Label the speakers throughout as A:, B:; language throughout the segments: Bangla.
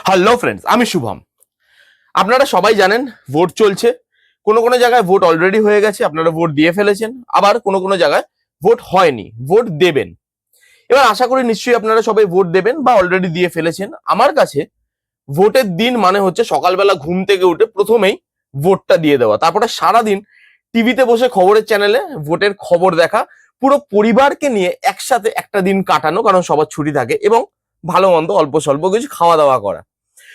A: হ্যালো ফ্রেন্ডস, আমি শুভম। আপনারা সবাই জানেন ভোট চলছে। কোনো কোনো জায়গায় ভোট অলরেডি হয়ে গেছে, আপনারা ভোট দিয়ে ফেলেছেন। আবার কোনো কোনো জায়গায় ভোট হয়নি, ভোট দেবেন। এবার আশা করি নিশ্চয়ই আপনারা সবাই ভোট দেবেন বা অলরেডি দিয়ে ফেলেছেন। আমার কাছে ভোটের দিন মানে হচ্ছে সকালবেলা ঘুম থেকে উঠে প্রথমেই ভোটটা দিয়ে দেওয়া, তারপরে সারাদিন টিভিতে বসে খবরের চ্যানেলে ভোটের খবর দেখা, পুরো পরিবারকে নিয়ে একসাথে একটা দিন কাটানো, কারণ সবার ছুটি থাকে, এবং ভালো মন্দ অল্প স্বল্প কিছু খাওয়া দাওয়া করা।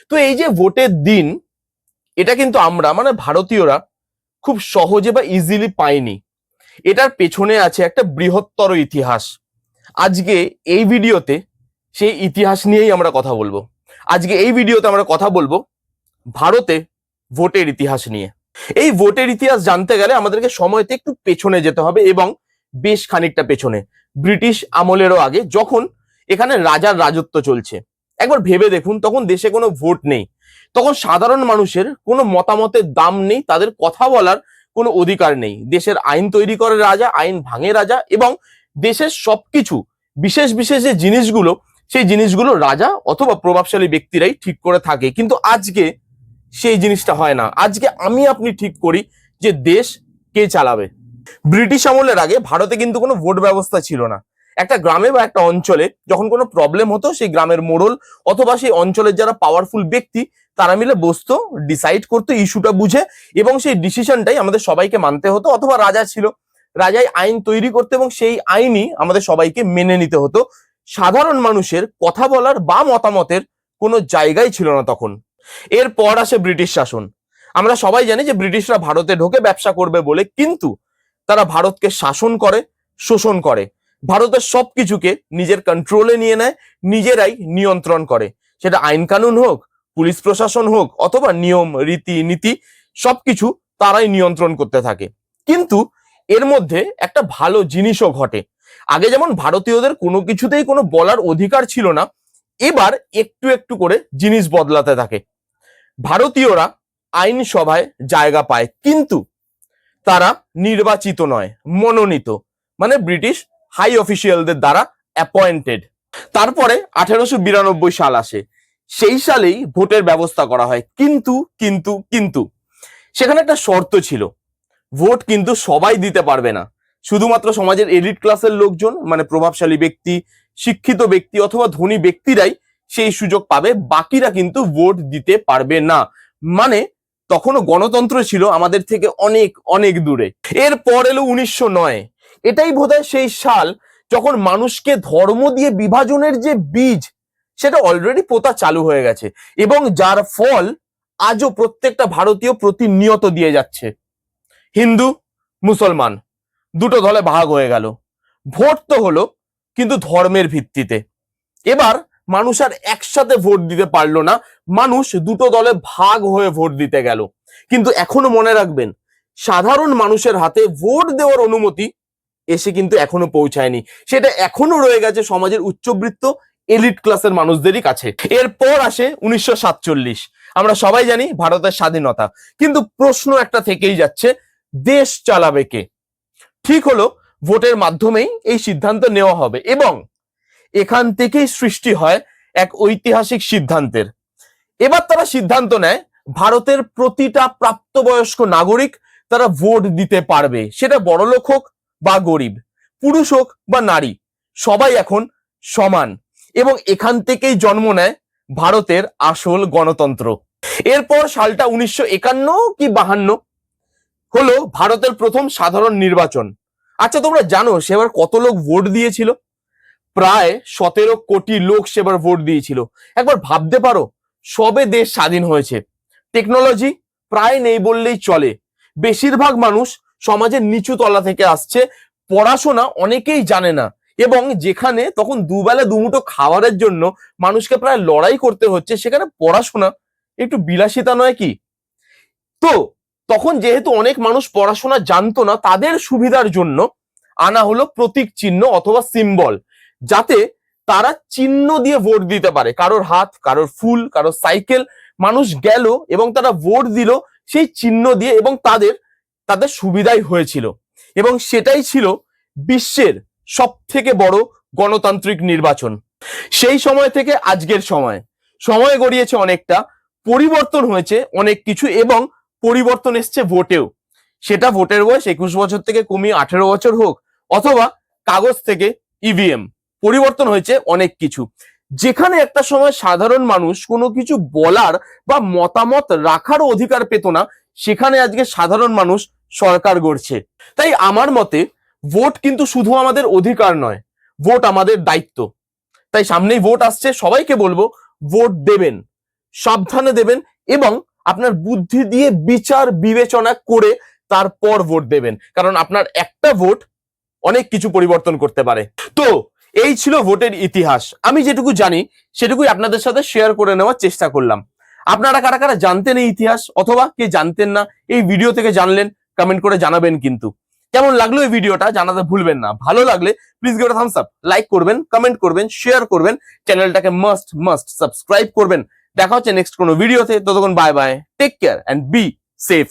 A: তো এই যে ভোটের দিন, এটা কিন্তু আমরা মানে ভারতীয়রা খুব সহজে বা ইজিলি পাইনি। এটার পেছনে আছে একটা বৃহত্তর ইতিহাস। আজকে এই ভিডিওতে সেই ইতিহাস নিয়েই আমরা কথা বলবো। আজকে এই ভিডিওতে আমরা কথা বলবো ভারতে ভোটের ইতিহাস নিয়ে। এই ভোটের ইতিহাস জানতে গেলে আমাদেরকে সময়তে একটু পেছনে যেতে হবে, এবং বেশ খানিকটা পেছনে, ব্রিটিশ আমলেরও আগে, যখন এখানে রাজার রাজত্ব চলছে। একবার ভেবে দেখুন, তখন দেশে কোনো ভোট নেই, তখন সাধারণ মানুষের কোনো মতামতের দাম নেই, তাদের কথা বলার কোনো অধিকার নেই। দেশের আইন তৈরি করে রাজা, আইন ভাঙে রাজা, এবং দেশের সবকিছু বিশেষ বিশেষ যে জিনিসগুলো, সেই জিনিসগুলো রাজা অথবা প্রভাবশালী ব্যক্তিরাই ঠিক করে থাকে। কিন্তু আজকে সেই জিনিসটা হয় না। আজকে আমি আপনি ঠিক করি যে দেশ কে চালাবে। ব্রিটিশ আমলের আগে ভারতে কিন্তু কোনো ভোট ব্যবস্থা ছিল না। একটা গ্রামে বা একটা অঞ্চলে যখন কোনো প্রবলেম হতো, সেই গ্রামের মোড়ল অথবা সেই অঞ্চলের যারা পাওয়ারফুল ব্যক্তি, তারা মিলে বসতো, ডিসাইড করতো ইস্যুটা বুঝে, এবং সেই ডিসিশনটাই আমাদের সবাইকে মানতে হতো। অথবা রাজা ছিল, রাজাই আইন তৈরি করতো, এবং সেই আইনই আমাদের সবাইকে মেনে নিতে হতো। সাধারণ মানুষের কথা বলার বা মতামতের কোনো জায়গাই ছিল না তখন। এরপর আসে ব্রিটিশ শাসন। আমরা সবাই জানি যে ব্রিটিশরা ভারতে ঢোকে ব্যবসা করবে বলে, কিন্তু তারা ভারতকে শাসন করে, শোষণ করে, ভারতের সবকিছুকে নিজের কন্ট্রোলে নিয়ে নেয়, নিজেরাই নিয়ন্ত্রণ করে। সেটা আইন কানুন হোক, পুলিশ প্রশাসন হোক, অথবা নিয়ম রীতি নীতি, সবকিছু তারাই নিয়ন্ত্রণ করতে থাকে। কিন্তু এর মধ্যে একটা ভালো জিনিসও ঘটে। আগে যেমন ভারতীয়দের কোনো কিছুতেই কোনো বলার অধিকার ছিল না, এবার একটু একটু করে জিনিস বদলাতে থাকে। ভারতীয়রা আইনসভায় জায়গা পায়, কিন্তু তারা নির্বাচিত নয়, মনোনীত, মানে ব্রিটিশ হাই অফিসিয়ালদের দ্বারা অ্যাপয়েন্টেড। তারপরে 1892 সাল আসে, সেই সালেই ভোটের ব্যবস্থা করা হয়। কিন্তু কিন্তু কিন্তু সেখানে একটা শর্ত ছিল, ভোট কিন্তু সবাই দিতে পারবে না। শুধুমাত্র সমাজের এলিট ক্লাসের লোকজন, মানে প্রভাবশালী ব্যক্তি, শিক্ষিত ব্যক্তি অথবা ধনী ব্যক্তিরাই সেই সুযোগ পাবে, বাকিরা কিন্তু ভোট দিতে পারবে না। মানে তখনও গণতন্ত্র ছিল আমাদের থেকে অনেক অনেক দূরে। এরপর এলো 1909। এটাই বোধহয় সেই সাল যখন মানুষকে ধর্ম দিয়ে বিভাজনের যে বীজ, সেটা অলরেডি পোতা চালু হয়ে গেছে, এবং যার ফল আজও প্রত্যেকটা ভারতীয় প্রতিনিয়ত দিয়ে যাচ্ছে। হিন্দু মুসলমান দুটো দলে ভাগ হয়ে গেল। ভোট তো হলো, কিন্তু ধর্মের ভিত্তিতে। এবার মানুষ আর একসাথে ভোট দিতে পারলো না, মানুষ দুটো দলে ভাগ হয়ে ভোট দিতে গেল। কিন্তু এখনো মনে রাখবেন, সাধারণ মানুষের হাতে ভোট দেওয়ার অনুমতি এসে কিন্তু এখনো পৌঁছায়নি। সেটা এখনো রয়ে গেছে সমাজের উচ্চবৃত্ত এলিট ক্লাসের মানুষদেরই কাছে। এরপর আসে 1947। আমরা সবাই জানি ভারতের স্বাধীনতা, কিন্তু প্রশ্ন একটা থেকেই যাচ্ছে, দেশ চালাবে কে? ঠিক হলো, ভোটের মাধ্যমেই এই সিদ্ধান্ত নেওয়া হবে, এবং এখান থেকেই সৃষ্টি হয় এক ঐতিহাসিক সিদ্ধান্তের। এবার তারা সিদ্ধান্ত নেয়, ভারতের প্রতিটা প্রাপ্তবয়স্ক নাগরিক তারা ভোট দিতে পারবে, সেটা বড়লোক হোক বা গরিব, পুরুষ হোক বা নারী, সবাই এখন সমান। এবং এখান থেকেই জন্ম নেয় ভারতের আসল গণতন্ত্র। এরপর সালটা 1951 কি 52 হলো ভারতের প্রথম সাধারণ নির্বাচন। আচ্ছা, তোমরা জানো সেবার কত লোক ভোট দিয়েছিল? প্রায় 17 কোটি লোক সেবার ভোট দিয়েছিল। একবার ভাবতে পারো, সবে দেশ স্বাধীন হয়েছে, টেকনোলজি প্রায় নেই বললেই চলে, বেশিরভাগ মানুষ সমাজের নিচু তলা থেকে আসছে, পড়াশোনা অনেকেই জানে না, এবং যেখানে তখন দুবেলা দুমুঠো খাবারের জন্য মানুষকে প্রায় লড়াই করতে হচ্ছে, সেখানে পড়াশোনা একটু বিলাসিতা নয় কি? তো তখন যেহেতু অনেক মানুষ পড়াশোনা জানতো না, তাদের সুবিধার জন্য আনা হলো প্রতীক চিহ্ন অথবা সিম্বল, যাতে তারা চিহ্ন দিয়ে ভোট দিতে পারে। কারোর হাত, কারোর ফুল, কারোর সাইকেল, মানুষ গেল এবং তারা ভোট দিল সেই চিহ্ন দিয়ে, এবং তাদের তাদের সুবিধাই হয়েছিল। এবং সেটাই ছিল বিশ্বের সব থেকে বড় গণতান্ত্রিক নির্বাচন। সেই সময় থেকে আজকের সময় সময় গড়িয়েছে অনেকটা, পরিবর্তন হয়েছে অনেক কিছু এবং পরিবর্তন এসছে ভোটেও। সেটা ভোটের বয়স 21 বছর থেকে কমিয়ে 18 বছর হোক, অথবা কাগজ থেকে ইভিএম, পরিবর্তন হয়েছে অনেক কিছু। যেখানে একটা সময় সাধারণ মানুষ কোনো কিছু বলার বা মতামত রাখার অধিকার পেত না, সেখানে আজকে সাধারণ মানুষ সরকার গড়ছে। তাই আমার মতে ভোট কিন্তু শুধু আমাদের অধিকার নয়, ভোট আমাদের দায়িত্ব। তাই সামনেই ভোট আসছে, সবাইকে বলবো ভোট দেবেন, সাবধানে দেবেন এবং আপনার বুদ্ধি দিয়ে বিচার বিবেচনা করে তারপর ভোট দেবেন, কারণ আপনার একটা ভোট অনেক কিছু পরিবর্তন করতে পারে। তো এই ছিল ভোটের ইতিহাস। আমি যেটুকু জানি সেটুকুই আপনাদের সাথে শেয়ার করে নেওয়ার চেষ্টা করলাম। আপনারা কারা কারা জানতেন এই ইতিহাস, অথবা কে জানতেন না, এই ভিডিও থেকে জানলেন, কমেন্ট করে জানাবেন। কিন্তু কেমন লাগলো এই ভিডিওটা জানাতে ভুলবেন না। ভালো লাগলে please give a Thums up, like করবেন, কমেন্ট করবেন, শেয়ার করবেন, চ্যানেলটাকে মাস্ট সাবস্ক্রাইব করবেন। দেখা হচ্ছে নেক্সট কোনো ভিডিওতে। ততক্ষণ bye bye, take care and be safe.